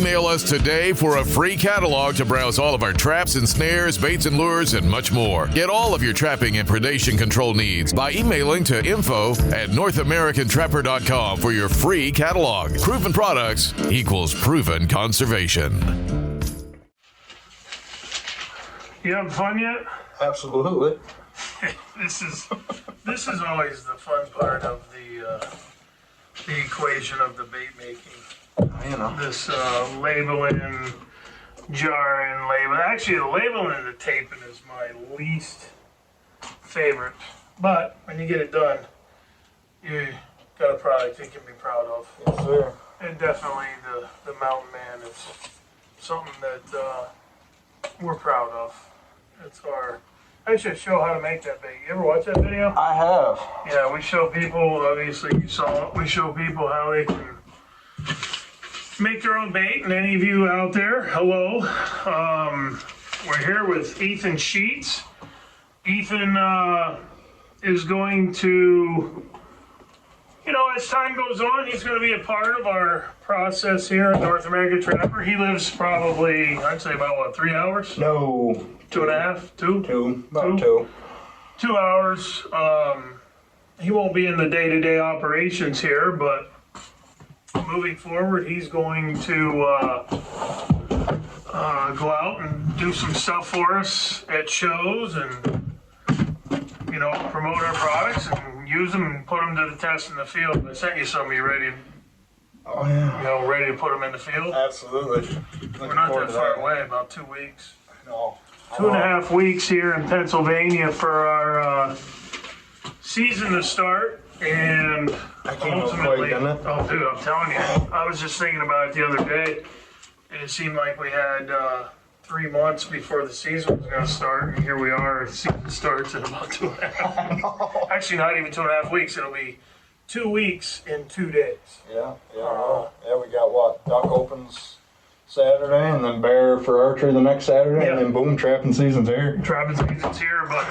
Email us today for a free catalog to browse all of our traps and snares, baits and lures, and much more. Get all of your trapping and predation control needs by emailing to info@NorthAmericanTrapper.com for your free catalog. Proven products equals proven conservation. You having fun yet? Absolutely. This is always the fun part of the equation of the bait making. You know. This labeling, jarring, labeling. Actually, the labeling and the taping is my least favorite. But when you get it done, you got a product you can be proud of. Yes, sir. And definitely the Mountain Man is something that we're proud of. It's our. I should show how to make that bait. You ever watch that video? I have. Yeah, we show people, obviously you saw it, we show people how they can make their own bait. And any of you out there, hello. We're here with Ethan Sheets. Ethan is going to, you know, as time goes on, he's going to be a part of our process here at North American Trapper. He lives probably, I'd say about what, 3 hours? No. 2.5? 2? 2. About 2. 2 hours. He won't be in the day-to-day operations here, but moving forward, he's going to go out and do some stuff for us at shows and, you know, promote our products and use them and put them to the test in the field. I sent you some. You ready? Oh, yeah. You know, ready to put them in the field? Absolutely. We're not that far away, about 2 weeks. No. 2.5 weeks here in Pennsylvania for our season to start, and I came ultimately, up quick, didn't it? oh dude, I'm telling you, I was just thinking about it the other day, and it seemed like we had 3 months before the season was going to start, and here we are. The season starts in about 2.5. Actually, not even 2.5 weeks. It'll be 2 weeks in 2 days. Yeah. Yeah, we got what? Duck opens Saturday, and then bear for archery the next Saturday, Yeah. and then boom, trapping season's here. Trapping season's here, but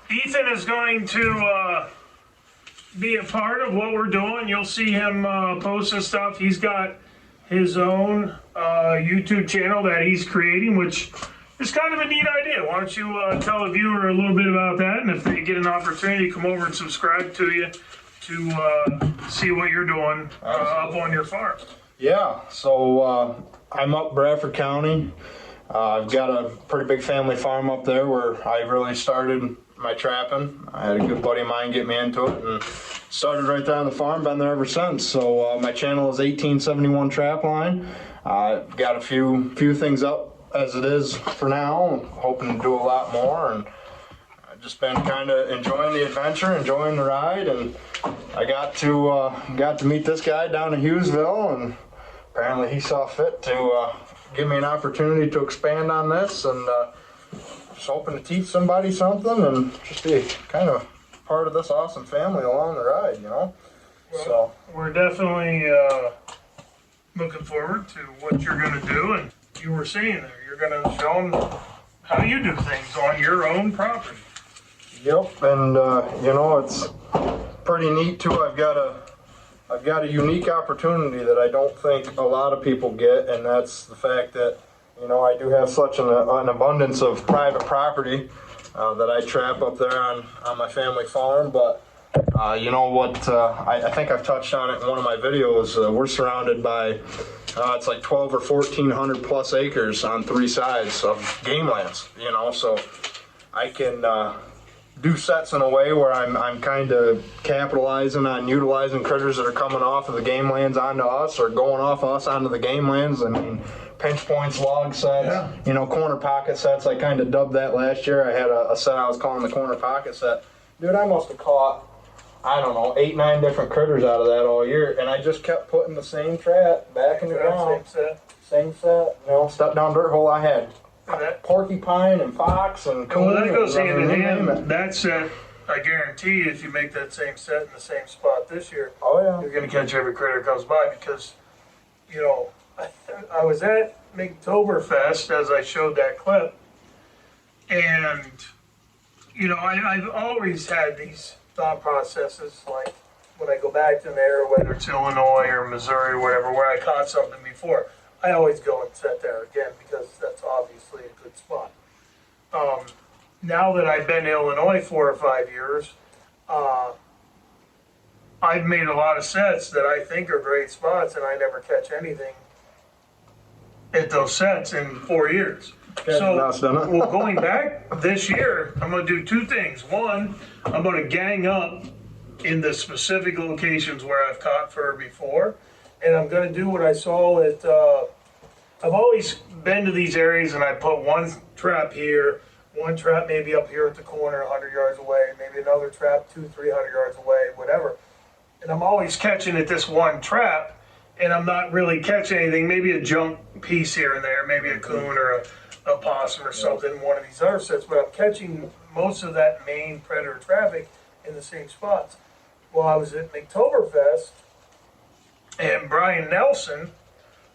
Ethan is going to be a part of what we're doing. You'll see him posting stuff. He's got his own YouTube channel that he's creating, which is kind of a neat idea. Why don't you tell the viewer a little bit about that, and if they get an opportunity, come over and subscribe to you to see what you're doing up on your farm. Yeah, so I'm up Bradford County. I've got a pretty big family farm up there where I really started my trapping. I had a good buddy of mine get me into it and started right there on the farm, been there ever since. So my channel is 1871 Trapline. I've got a few things up as it is for now, hoping to do a lot more, and I've just been kind of enjoying the adventure, enjoying the ride, and I got to meet this guy down in Hughesville, and apparently he saw fit to give me an opportunity to expand on this, and just hoping to teach somebody something and just be kind of part of this awesome family along the ride, you know? Well, so we're definitely looking forward to what you're going to do, and you were saying there, you're going to show them how you do things on your own property. Yep, and you know, it's pretty neat too. I've got a unique opportunity that I don't think a lot of people get, and that's the fact that, you know, I do have such an abundance of private property that I trap up there on my family farm. But you know what, I think I've touched on it in one of my videos. We're surrounded by it's like 12 or 1,400 plus acres on 3 sides of game lands, you know, so I can do sets in a way where I'm kind of capitalizing on utilizing critters that are coming off of the game lands onto us or going off us onto the game lands. I mean, pinch points, log sets, Yeah. you know, corner pocket sets. I kind of dubbed that last year. I had a set I was calling the corner pocket set. Dude, I must have caught, I don't know, 8, 9 different critters out of that all year, and I just kept putting the same trap back in the ground. Same set. You know, step down dirt hole. I had porcupine and fox and coon. Well, that goes hand in name hand. That set, I guarantee you, if you make that same set in the same spot this year, Oh yeah. you're going to catch every critter that comes by, because, you know, I was at Minktoberfest as I showed that clip, and, you know, I've always had these thought processes, like when I go back to there, whether it's Illinois or Missouri or wherever, where I caught something before. I always go and set there again because that's obviously a good spot. Now that I've been to Illinois 4 or 5 years, I've made a lot of sets that I think are great spots, and I never catch anything at those sets in 4 years. So, well, going back this year, I'm going to do two things. One, I'm going to gang up in the specific locations where I've caught fur before, and I'm going to do what I saw at, I've always been to these areas and I put one trap here, one trap maybe up here at the corner 100 yards away, maybe another trap 200-300 yards away, whatever. And I'm always catching at this one trap, and I'm not really catching anything, maybe a junk piece here and there, maybe a coon or a opossum or something in one of these other sets, but I'm catching most of that main predator traffic in the same spots. Well, I was at McToberfest, and Brian Nelson,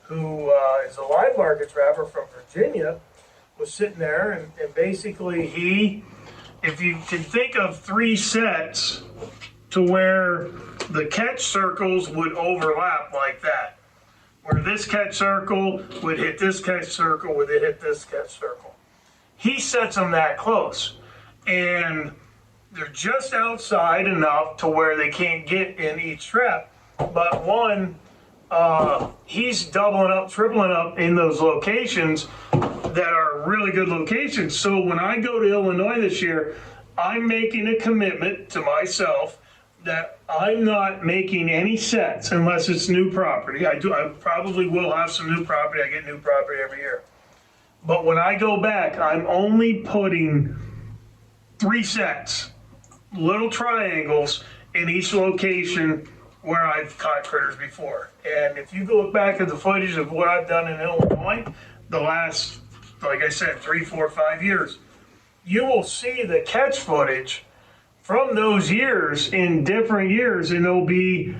who is a live market trapper from Virginia, was sitting there, and basically he, if you can think of 3 sets to where the catch circles would overlap like that, where this catch circle would hit this catch circle, would it hit this catch circle. He sets them that close, and they're just outside enough to where they can't get in each trap. But one, he's doubling up, tripling up in those locations that are really good locations. So when I go to Illinois this year, I'm making a commitment to myself that I'm not making any sets unless it's new property. I probably will have some new property. I get new property every year. But when I go back, I'm only putting 3 sets, little triangles in each location where I've caught critters before. And if you go look back at the footage of what I've done in Illinois, the last, like I said, 3, 4, 5 years, you will see the catch footage from those years in different years, and it'll be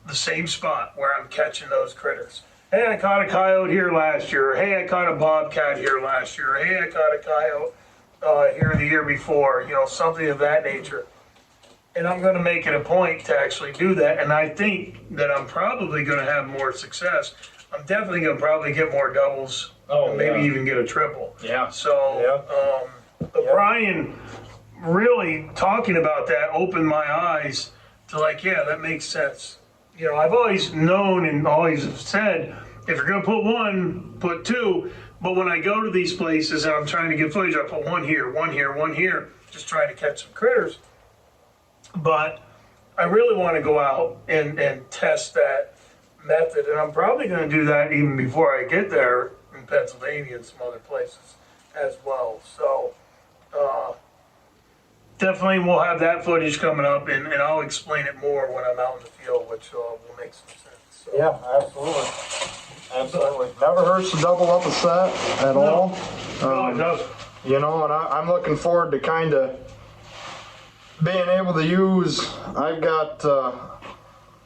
the same spot where I'm catching those critters. Hey, I caught a coyote here last year. Hey, I caught a bobcat here last year. Hey, I caught a coyote here the year before, you know, something of that nature. And I'm going to make it a point to actually do that, and I think that I'm probably going to have more success. I'm definitely going to probably get more doubles, and maybe even get a triple. Yeah. So, Brian really talking about that opened my eyes to like, yeah, that makes sense. You know, I've always known and always said, if you're going to put 1, put 2. But when I go to these places and I'm trying to get footage, I put 1 here, 1 here, 1 here, just trying to catch some critters. But I really want to go out and test that method. And I'm probably going to do that even before I get there in Pennsylvania and some other places as well. So, definitely we'll have that footage coming up, and I'll explain it more when I'm out in the field, which will make some sense. So. Yeah, absolutely. Absolutely. Never hurts to double up a set at all. No, it doesn't. You know, and I'm looking forward to kind of being able to use, I've got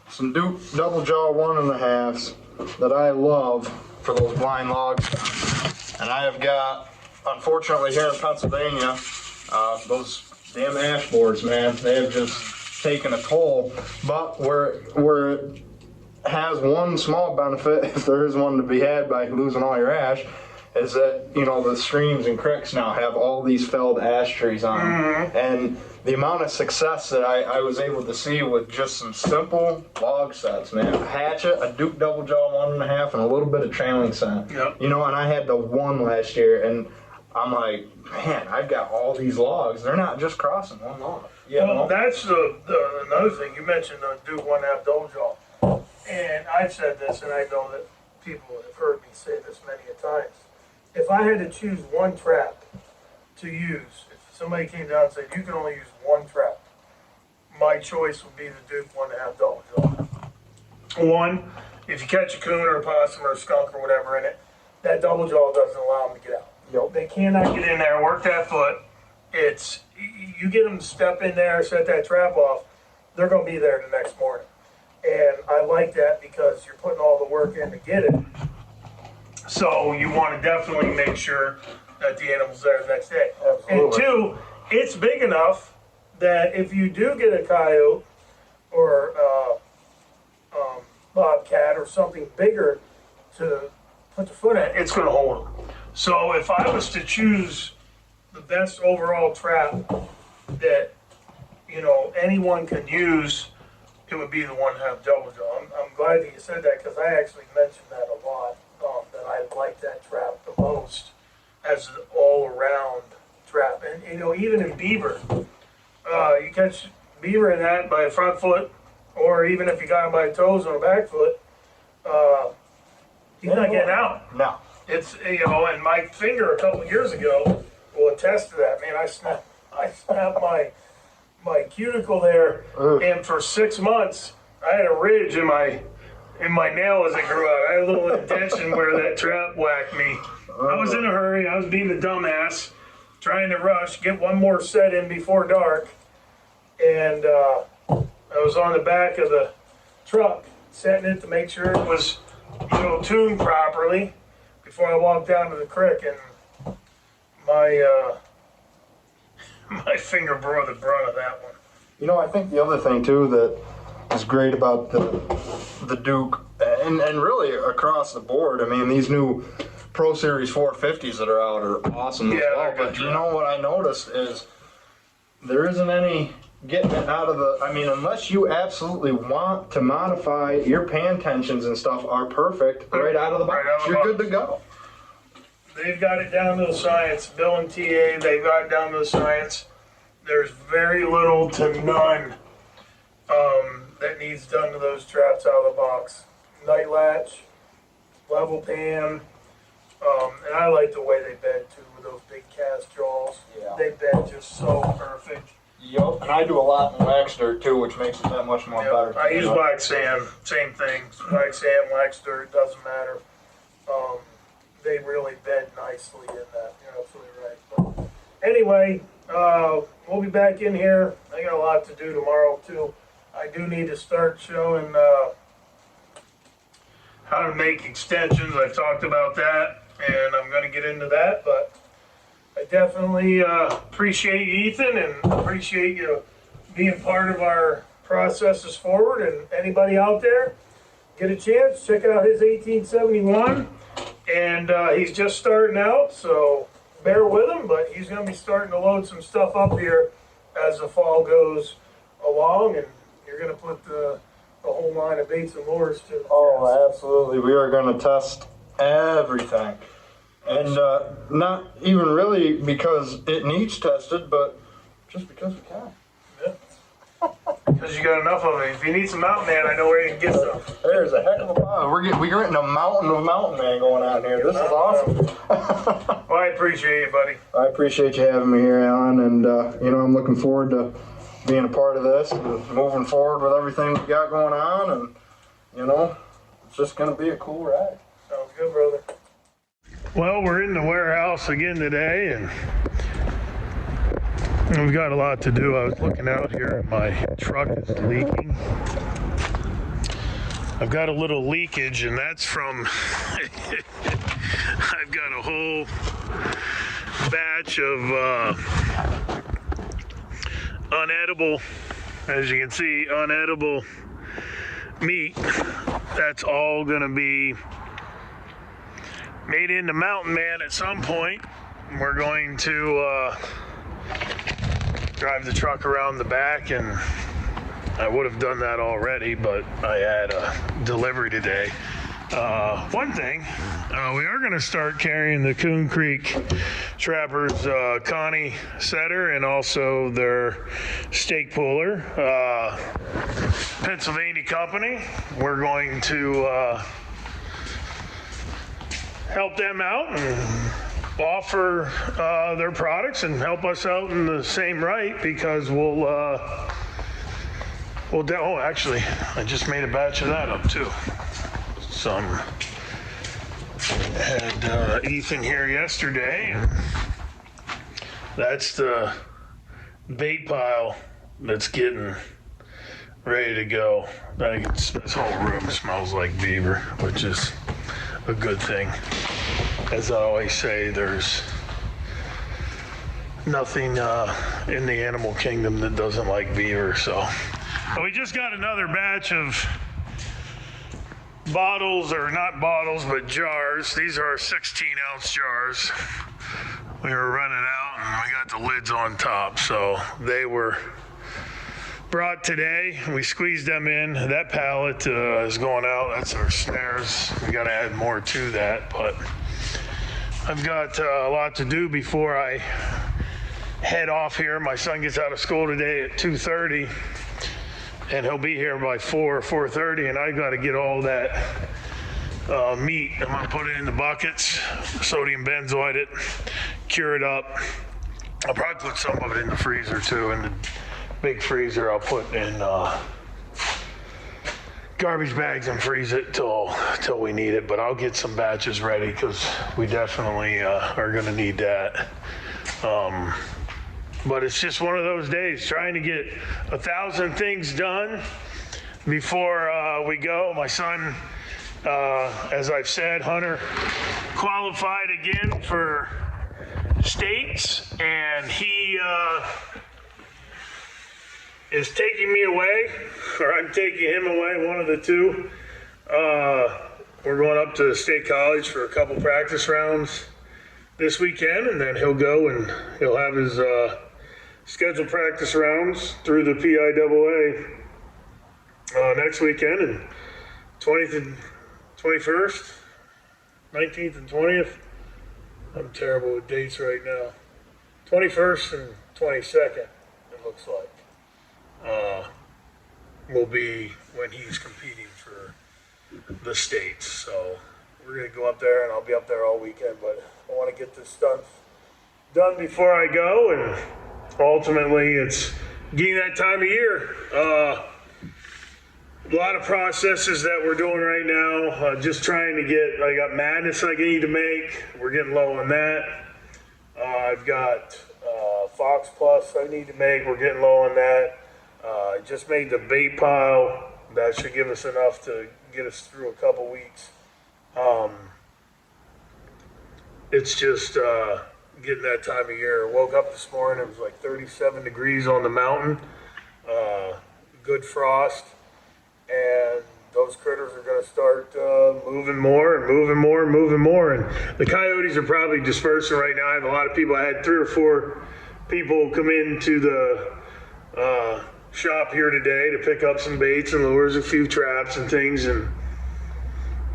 some Duke double jaw 1.5s that I love for those blind logs. And I have got, unfortunately here in Pennsylvania, those damn ash boards, man, they have just taken a toll. But where it has one small benefit, if there is one to be had by losing all your ash, is that, you know, the streams and creeks now have all these felled ash trees on them. And the amount of success that I was able to see with just some simple log sets, man. A hatchet, a Duke double jaw 1.5, and a little bit of trailing scent. Yep. You know, and I had the 1 last year, and I'm like, man, I've got all these logs. They're not just crossing one log. Well, that's another thing. You mentioned the Duke 1.5 double jaw. And I've said this, and I know that people have heard me say this many a times. If I had to choose one trap to use, if somebody came down and said, you can only use one trap, my choice would be the Duke 1.5 double jaw. One, if you catch a coon or a possum or a skunk or whatever in it, that double jaw doesn't allow them to get out. Yep. They cannot get in there, work that foot. It's, you get them to step in there, set that trap off, they're going to be there the next morning. And I like that because you're putting all the work in to get it. So you want to definitely make sure that the animal's there the next day. Absolutely. And 2, it's big enough that if you do get a coyote or bobcat or something bigger to put the foot in, it's gonna hold them. So if I was to choose the best overall trap that, you know, anyone could use, it would be the 1/2 double jaw. I'm glad that you said that, because I actually mentioned that a lot, that I like that trap the most as an all-around trap. And, you know, even in beaver, you catch beaver in that by a front foot, or even if you got him by toes on a back foot, he's not getting out. No. It's, you know, and my finger a couple of years ago will attest to that. Man, I snapped my cuticle there, and for 6 months I had a ridge in my nail as it grew out. I had a little indentation where that trap whacked me. I was in a hurry. I was being a dumbass, trying to rush, get one more set in before dark, and I was on the back of the truck setting it to make sure it was, you know, tuned properly before I walked down to the creek, and my my finger bore the brunt of that one. You know, I think the other thing too that is great about the Duke, and really across the board, I mean, these new Pro Series 450s that are out are awesome as well. But you know what I noticed is there isn't any getting it out of the, I mean, unless you absolutely want to modify, your pan tensions and stuff are perfect right out of the box. You're good to go. They've got it down to the science. Bill and TA, they've got it down to the science. There's very little to none that needs done to those traps out of the box. Night latch, level pan, and I like the way they bed too with those big cast jaws. Yeah. They bed just so perfect. Yep, and I do a lot in wax dirt too, which makes it that much more better. I use wax sand, same thing. Wax sand, wax dirt, doesn't matter. They really bed nicely in that. You're absolutely right. But anyway, we'll be back in here. I got a lot to do tomorrow too. I do need to start showing how to make extensions. I've talked about that, and I'm going to get into that. But I definitely appreciate you, Ethan, and appreciate you being part of our processes forward. And anybody out there, get a chance, check out his 1871. And he's just starting out, so bear with him, but he's going to be starting to load some stuff up here as the fall goes along, and you're going to put the whole line of baits and lures to the test. Oh, absolutely. We are going to test everything. And not even really because it needs tested, but just because we can. Because you got enough of it. If you need some Mountain Man, I know where you can get some. There's a heck of a pile. We're getting a mountain of Mountain Man going on here. This is awesome. Well, I appreciate you, buddy. I appreciate you having me here, Alan, and you know, I'm looking forward to being a part of this and moving forward with everything we got going on, and you know, it's just going to be a cool ride. Sounds good, brother. Well, we're in the warehouse again today, and we've got a lot to do. I was looking out here, my truck is leaking. I've got a little leakage, and that's from I've got a whole batch of unedible, as you can see, unedible meat. That's all gonna be made into Mountain Man at some point. We're going to drive the truck around the back, and I would have done that already, but I had a delivery today. One thing, we are going to start carrying the Coon Creek Trappers Connie setter and also their stake puller. Pennsylvania company. We're going to help them out and offer their products and help us out in the same right, because oh, actually, I just made a batch of that up too. Had Ethan here yesterday, and that's the bait pile that's getting ready to go. This whole room smells like beaver, which is a good thing. As I always say, there's nothing in the animal kingdom that doesn't like beaver. So we just got another batch of bottles, or not bottles, but jars. These are 16-ounce jars. We were running out and we got the lids on top, so they were brought today. We squeezed them in. That pallet is going out. That's our snares. We got to add more to that, but I've got a lot to do before I head off here. My son gets out of school today at 2:30, and he'll be here by 4:30, and I got to get all that meat. I'm gonna put it in the buckets, sodium benzoate it, cure it up. I'll probably put some of it in the freezer too. In the big freezer, I'll put in garbage bags and freeze it till we need it. But I'll get some batches ready because we definitely are gonna need that. But it's just one of those days, trying to get 1,000 things done before we go. My son, as I've said, Hunter qualified again for states, and he is taking me away, or I'm taking him away, one of the two. We're going up to State College for a couple practice rounds this weekend, and then he'll go and he'll have his scheduled practice rounds through the PIAA next weekend, and 20th and 21st, 19th and 20th. I'm terrible with dates right now. 21st and 22nd, it looks like, will be when he's competing for the states. So we're going to go up there, and I'll be up there all weekend, but I want to get this stuff done before I go, and ultimately it's getting that time of year. A lot of processes that we're doing right now, just trying to get, I got Madness I need to make. We're getting low on that. I've got Fox Plus I need to make. We're getting low on that. I just made the bait pile. That should give us enough to get us through a couple weeks. It's just getting that time of year. Woke up this morning, it was like 37 degrees on the mountain. Good frost. And those critters are going to start moving more and moving more and moving more. And the coyotes are probably dispersing right now. I have a lot of people. I had 3 or 4 people come into the shop here today to pick up some baits and lures, a few traps and things. And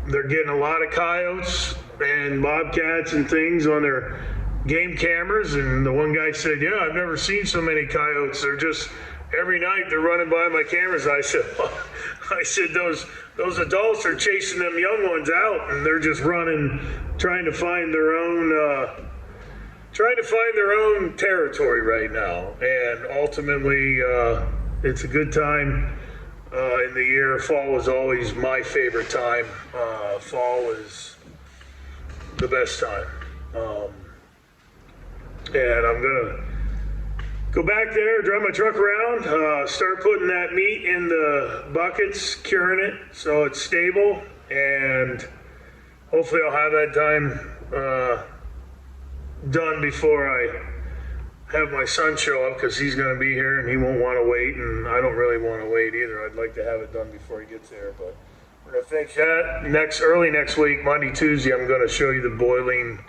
they're getting a lot of coyotes and bobcats and things on their game cameras. And the one guy said, yeah, I've never seen so many coyotes. They're just, every night they're running by my cameras. I said, those adults are chasing them young ones out, and they're just running, trying to find their own territory right now. And ultimately, it's a good time in the year. Fall is always my favorite time. Fall is the best time. And I'm gonna go back there, drive my truck around, start putting that meat in the buckets, curing it so it's stable, and hopefully I'll have that time done before I have my son show up, because he's going to be here and he won't want to wait, and I don't really want to wait either. I'd like to have it done before he gets here, but we're going to finish that early next week, Monday, Tuesday. I'm going to show you the boiling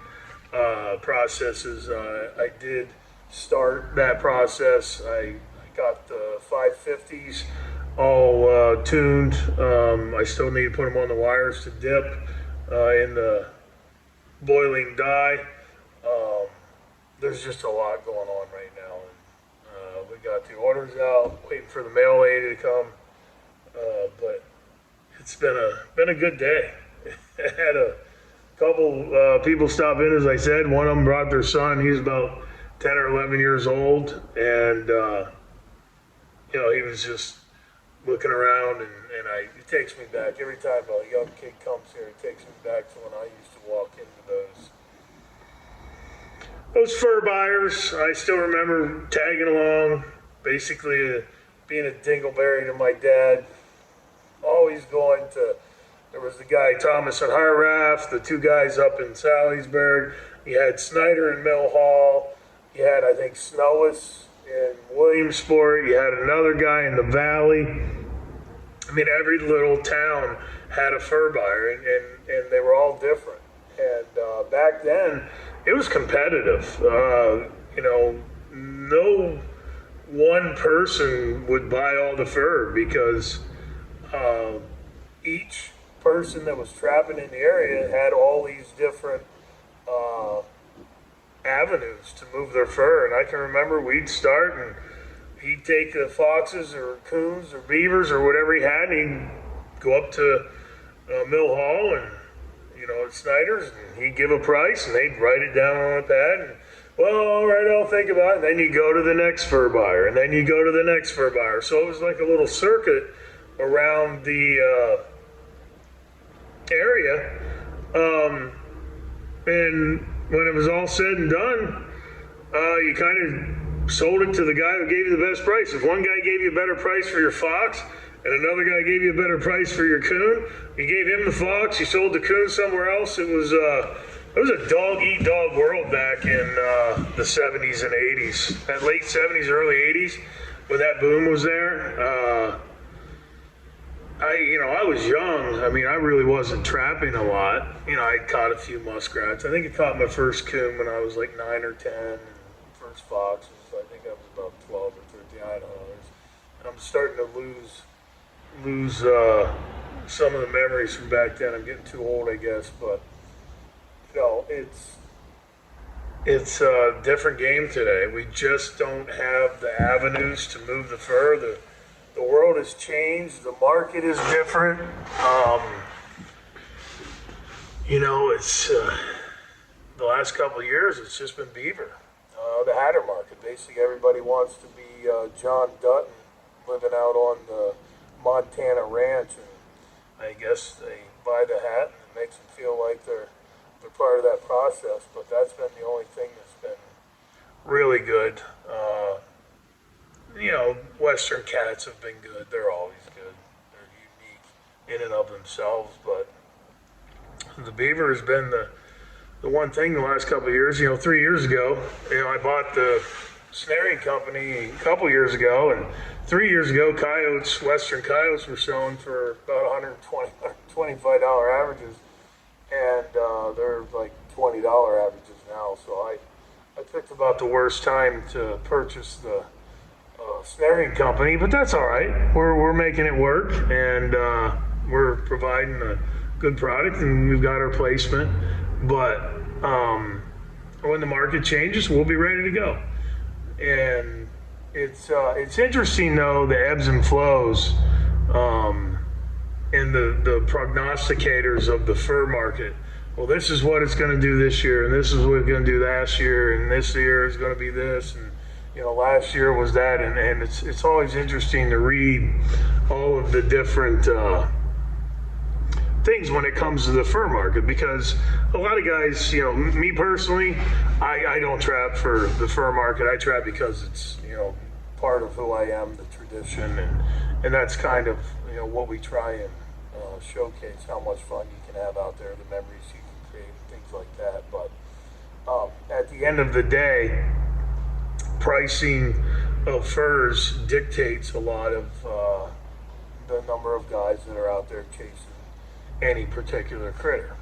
processes. I did start that process. I got the 550s all tuned. I still need to put them on the wires to dip in the boiling dye. There's just a lot going on right now. And, we got the orders out, waiting for the mail lady to come. But it's been a good day. I had a couple people stop in, as I said. One of them brought their son. He's about 10 or 11 years old, and he was just looking around, and it takes me back every time a young kid comes here. It takes me back to when I used to walk into those fur buyers. I still remember tagging along, basically being a dingleberry to my dad. Always going to. There was the guy Thomas at Harraff, the 2 guys up in Salisbury. You had Snyder in Mill Hall. You had, I think, Snellis in Williamsport. You had another guy in the Valley. I mean, every little town had a fur buyer, and they were all different. And back then, it was competitive. No one person would buy all the fur because each person that was trapping in the area had all these different avenues to move their fur. And I can remember we'd start and he'd take the foxes or raccoons or beavers or whatever he had, and he'd go up to Mill Hall and at Snyder's, and he'd give a price, and they'd write it down on a pad, and, well, all right, I'll think about it. And then you go to the next fur buyer, and then you go to the next fur buyer. So it was like a little circuit around the area. And when it was all said and done, you kind of sold it to the guy who gave you the best price. If one guy gave you a better price for your fox, and another guy gave you a better price for your coon, you gave him the fox, you sold the coon somewhere else. It was a dog-eat-dog world back in the 70s and 80s. That late 70s, early 80s, when that boom was there. I was young. I mean, I really wasn't trapping a lot. I caught a few muskrats. I think I caught my first coon when I was like 9 or 10. And first fox was, I think I was about 12 or 13. I don't know. And I'm starting to lose some of the memories from back then. I'm getting too old, I guess, but it's a different game today. We just don't have the avenues to move the fur. The world has changed. The market is different. It's the last couple of years, it's just been beaver. The hatter market. Basically, everybody wants to be John Dutton living out on the Montana ranch, and I guess they buy the hat and it makes them feel like they're part of that process. But that's been the only thing that's been really good. Western cats have been good. They're always good. They're unique in and of themselves. But the beaver has been the one thing the last couple of years. 3 years ago, I bought the Snaring company a couple years ago, and 3 years ago, Western coyotes were selling for about $120, $125 averages, and they're like $20 averages now. So I picked about the worst time to purchase the Snaring company, but that's all right. We're making it work, and we're providing a good product, and we've got our placement. But when the market changes, we'll be ready to go. And it's interesting though, the ebbs and flows and the prognosticators of the fur market. Well, this is what it's going to do this year, and this is what it's going to do last year, and this year is going to be this, and last year was that, and it's always interesting to read all of the different things when it comes to the fur market, because a lot of guys, me personally, I don't trap for the fur market. I trap because it's part of who I am, the tradition, and that's kind of what we try and showcase, how much fun you can have out there, the memories you can create, and things like that. But at the end of the day, pricing of furs dictates a lot of the number of guys that are out there chasing any particular critter.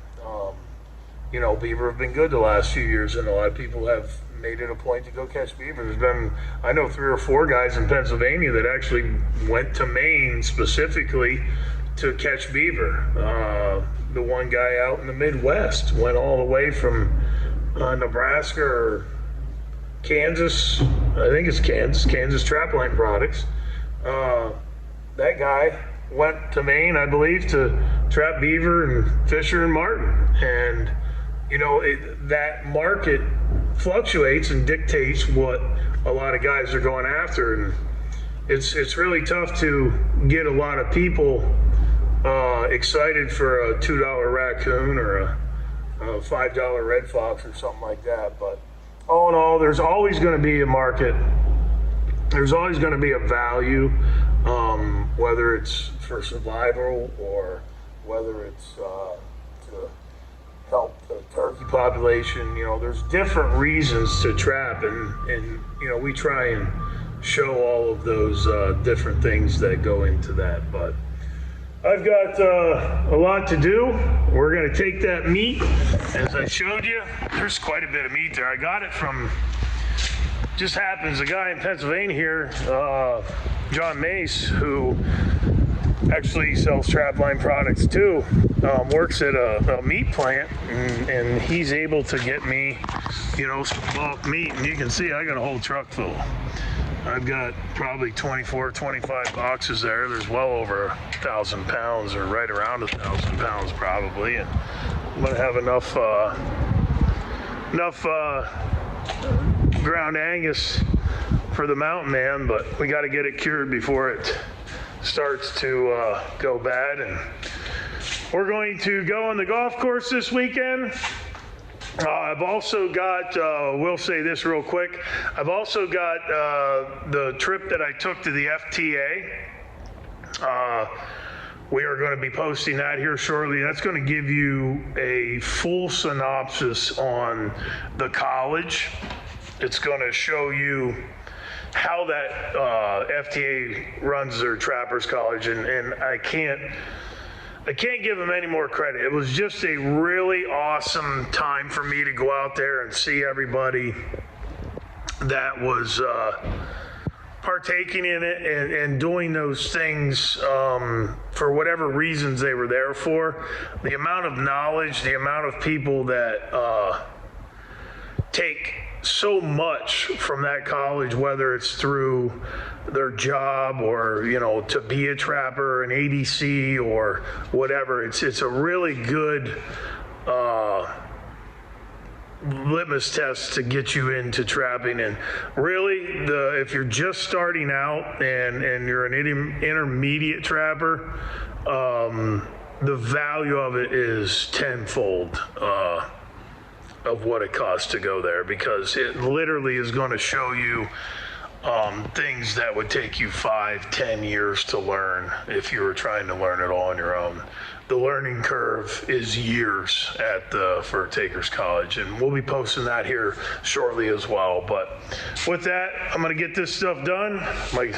Beaver have been good the last few years, and a lot of people have made it a point to go catch beaver. There's been, I know, 3 or 4 guys in Pennsylvania that actually went to Maine specifically to catch beaver. The one guy out in the Midwest went all the way from Nebraska or Kansas, I think it's Kansas Trapline products. That guy went to Maine, I believe, to trap beaver and fisher and marten. And that market fluctuates and dictates what a lot of guys are going after, and it's really tough to get a lot of people excited for a $2 raccoon or a $5 red fox or something like that. But all in all, there's always going to be a market. There's always going to be a value, whether it's for survival or whether it's to help the turkey population. There's different reasons to trap, and we try and show all of those different things that go into that. But I've got a lot to do. We're gonna take that meat, as I showed you. There's quite a bit of meat there. I got it from, just happens, a guy in Pennsylvania here, John Mace, who actually sells Trapline products too, works at a meat plant, and he's able to get me, some bulk meat. And you can see I got a whole truck full. I've got probably 24, 25 boxes there. There's well over 1,000 pounds, or right around 1,000 pounds probably. And I'm gonna have enough ground Angus for the mountain man, but we got to get it cured before it starts to go bad. And we're going to go on the golf course this weekend. I've also got, we'll say this real quick, I've also got the trip that I took to the FTA. We are going to be posting that here shortly. That's going to give you a full synopsis on the college. It's going to show you how that FTA runs their Trappers College, and I can't give them any more credit. It was just a really awesome time for me to go out there and see everybody that was partaking in it and doing those things for whatever reasons they were there for. The amount of knowledge, the amount of people that take so much from that college, whether it's through their job or, to be a trapper, an ADC or whatever. It's a really good litmus test to get you into trapping. And really, if you're just starting out and you're an intermediate trapper, the value of it is tenfold of what it costs to go there, because it literally is going to show you things that would take you 5-10 years to learn if you were trying to learn it all on your own. The learning curve is years at the Fur Takers College, and we'll be posting that here shortly as well. But with that, I'm going to get this stuff done. My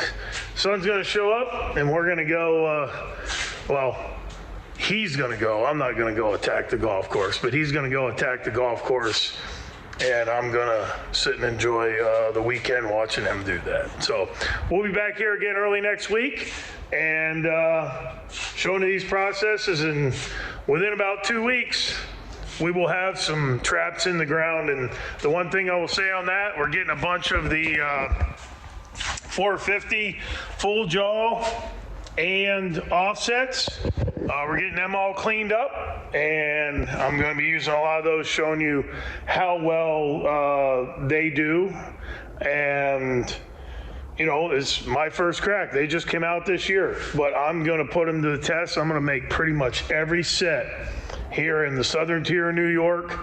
son's going to show up, and we're going to go, he's going to go. I'm not going to go attack the golf course, but he's going to go attack the golf course, and I'm going to sit and enjoy the weekend watching him do that. So we'll be back here again early next week and showing you these processes, and within about 2 weeks, we will have some traps in the ground. And the one thing I will say on that, we're getting a bunch of the 450 full jaw and offsets. We're getting them all cleaned up, and I'm going to be using a lot of those, showing you how well they do. And it's my first crack. They just came out this year, but I'm going to put them to the test. I'm going to make pretty much every set here in the southern tier of New York,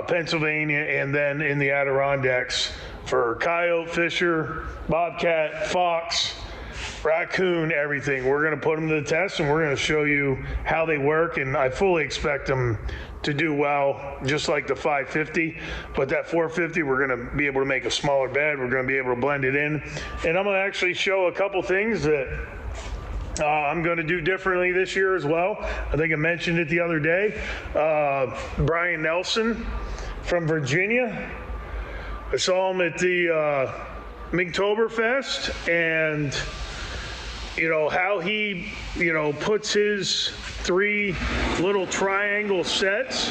Pennsylvania, and then in the Adirondacks for Coyote, Fisher, Bobcat, Fox, Raccoon, everything. We're going to put them to the test, and we're going to show you how they work, and I fully expect them to do well, just like the 550. But that 450, we're going to be able to make a smaller bed. We're going to be able to blend it in, and I'm going to actually show a couple things that I'm going to do differently this year as well. I think I mentioned it the other day. Brian Nelson from Virginia, I saw him at the Minktoberfest, and how he, puts his 3 little triangle sets,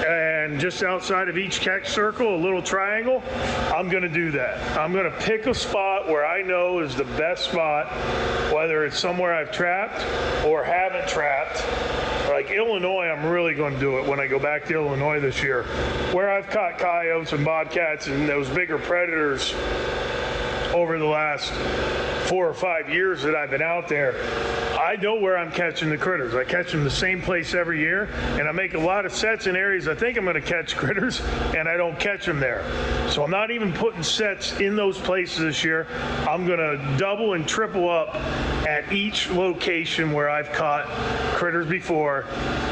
and just outside of each catch circle, a little triangle. I'm going to do that. I'm going to pick a spot where I know is the best spot, whether it's somewhere I've trapped or haven't trapped. Like Illinois, I'm really going to do it when I go back to Illinois this year, where I've caught coyotes and bobcats and those bigger predators over the last 4 or 5 years that I've been out there. I know where I'm catching the critters. I catch them the same place every year, and I make a lot of sets in areas I think I'm going to catch critters, and I don't catch them there. So I'm not even putting sets in those places this year. I'm going to double and triple up at each location where I've caught critters before,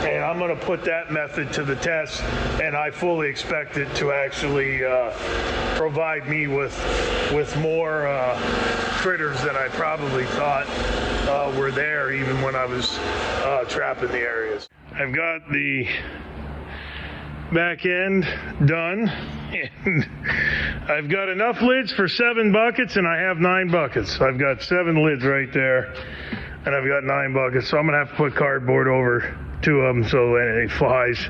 and I'm going to put that method to the test, and I fully expect it to actually provide me with more more critters than I probably thought were there even when I was trapping the areas. I've got the back end done, and I've got enough lids for 7 buckets, and I have 9 buckets. I've got 7 lids right there, and I've got 9 buckets, so I'm gonna have to put cardboard over 2 of them so any flies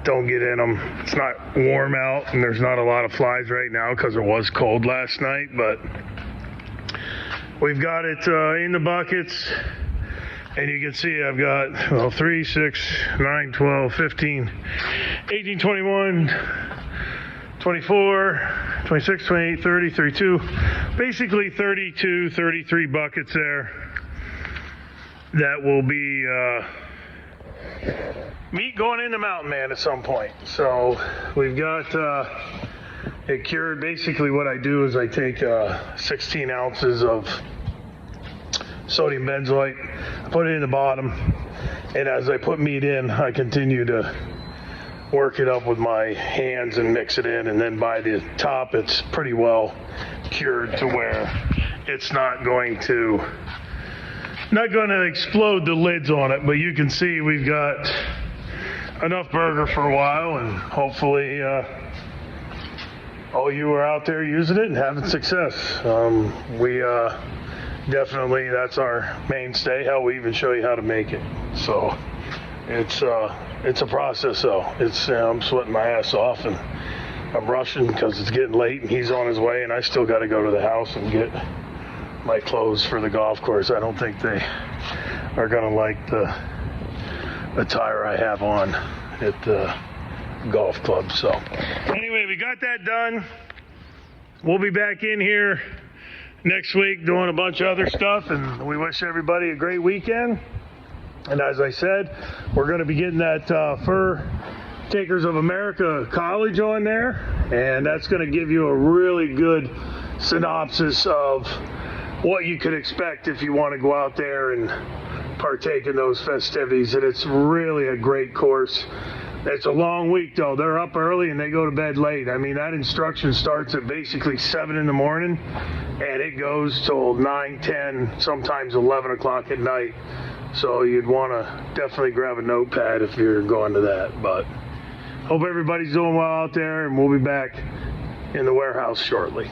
don't get in them. It's not warm out, and there's not a lot of flies right now because it was cold last night, but we've got it in the buckets. And you can see I've got 3, 6, 9, 12, 15, 18, 21, 24, 26, 28, 30, 32, basically 32, 33 buckets there that will be meat going into Mountain Man at some point. So we've got it cured. Basically what I do is I take 16 ounces of sodium benzoate, put it in the bottom, and as I put meat in, I continue to work it up with my hands and mix it in, and then by the top it's pretty well cured to where it's not going to explode the lids on it. But you can see we've got enough burger for a while, and hopefully all you are out there using it and having success. Definitely, that's our mainstay. Hell, we even show you how to make it. So it's a process, though. I'm sweating my ass off, and I'm rushing because it's getting late, and he's on his way, and I still got to go to the house and get my clothes for the golf course. I don't think they are gonna like the attire I have on at the golf club. So anyway, we got that done. We'll be back in here next week doing a bunch of other stuff, and we wish everybody a great weekend. And as I said, we're going to be getting that Fur Takers of America College on there, and that's going to give you a really good synopsis of what you could expect if you want to go out there and partake in those festivities. And it's really a great course. It's a long week, though. They're up early and they go to bed late. I mean, that instruction starts at basically 7 in the morning, and it goes till 9, 10, sometimes 11 o'clock at night. So you'd want to definitely grab a notepad if you're going to that. But hope everybody's doing well out there, and we'll be back in the warehouse shortly.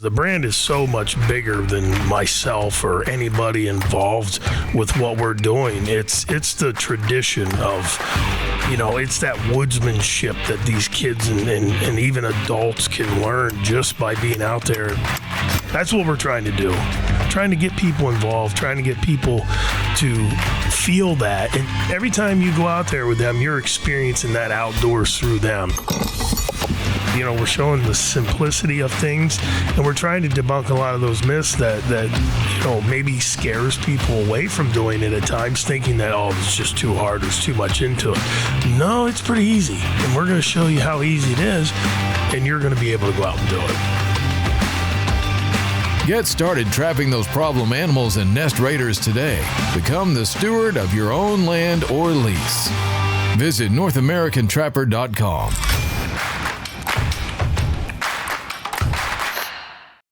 The brand is so much bigger than myself or anybody involved with what we're doing. It's the tradition of, it's that woodsmanship that these kids and even adults can learn just by being out there. That's what we're trying to do. Trying to get people involved, trying to get people to feel that. And every time you go out there with them, you're experiencing that outdoors through them. We're showing the simplicity of things, and we're trying to debunk a lot of those myths that maybe scares people away from doing it at times, thinking that, it's just too hard, there's too much into it. No, it's pretty easy, and we're going to show you how easy it is, and you're going to be able to go out and do it. Get started trapping those problem animals and nest raiders today. Become the steward of your own land or lease. Visit NorthAmericanTrapper.com.